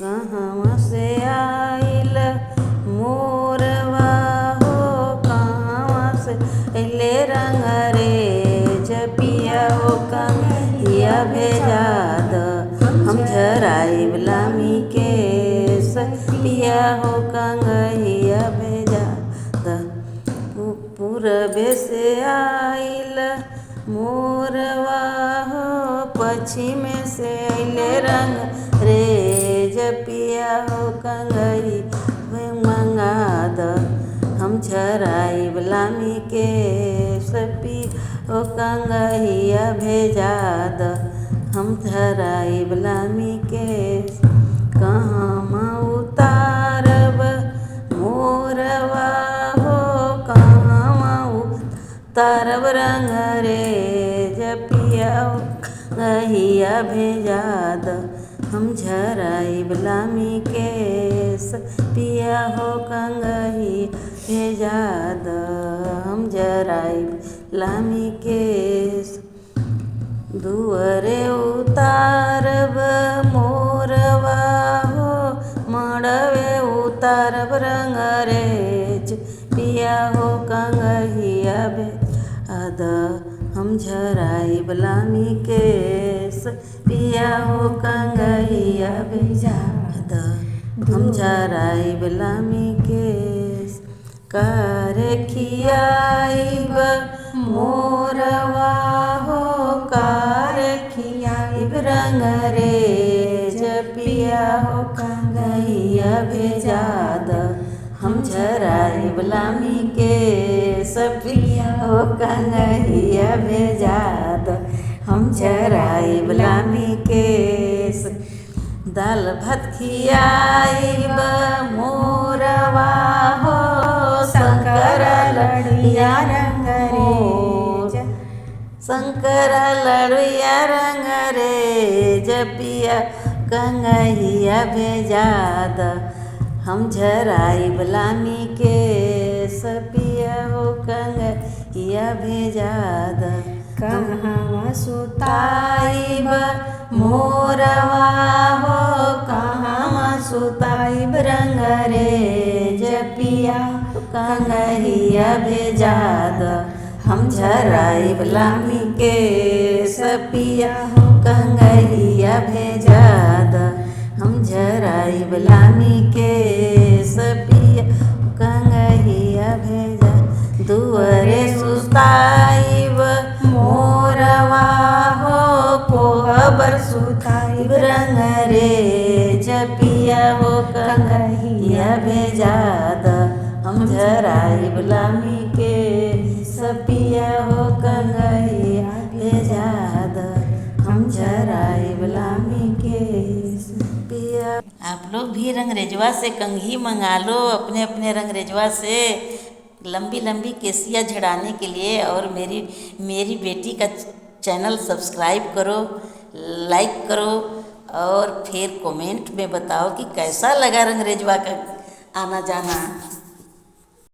कहवा से आइल मोरवा हो, कहवा से अइले रंगरेज पिया हो कंगहिया भेजा द हम झराइब लामी केस पिया हो कंगहिया भेजा द। पूरबे से आइल मोरवा हो, पश्चिम से अइले रंगरेज पिया हो कंगही मंगा द हम झराइब लामी केस पिया हो कंगहिया भेजा द हम झराइब लामी केस। कहवा उतारब मोरवा हो, कहवा उतारब रंगरेज पिया हो कंगहिया भेजा द हम झराइब लामी केस पिया हो कंगहिया भेजा द हम झराइब लामी केस। दुअरे उतारब मोरवा हो, मड़वे उतारब रंगरेज पिया हो कंगहिया भेजा द हम झराइब लामी केस पिया हो कंगहिया भेजा द हम झराइब लामी केस। कारे खियाइब मोरवा हो, कारे खियाइब रंगरेज पिया हो कंगहिया भेजा द हम झराइब लामी केस पिया हो कंगहिया भेजा द हम झराइब लामी केस। दाल भात खियाइब मोरवा हो, शंकर लड़ुया रंगरेज शंकर लड़ुया रंगरेज पिया कंगहिया भेजा द हम झराइब लामी केस पिया हो कंगहिया भेजा द। कहवा सुताइब मोरवा हो, कहवा सुताइब रंगरेज पिया हो कंगहिया भेजा द हम झराइब लामी केस पिया हो कंगहिया भेजा द हम झराइब लामी केस पिया हो कंगहिया भेजा। दुअरे सुताइब मोरवा हो, कोहबर सुताइब रंगरेज पिया हो कंगहिया भेजा द हम झराइब लामी केस पिया हो कंगहिया भेजा द हम झराइब लामी केस पिया। आप लोग भी रंगरेजवा से कंघी मंगा लो अपने अपने रंगरेजवा से लंबी लंबी केसिया झड़ाने के लिए। और मेरी बेटी का चैनल सब्सक्राइब करो, लाइक करो और फिर कमेंट में बताओ कि कैसा लगा रंगरेजवा का आना जाना।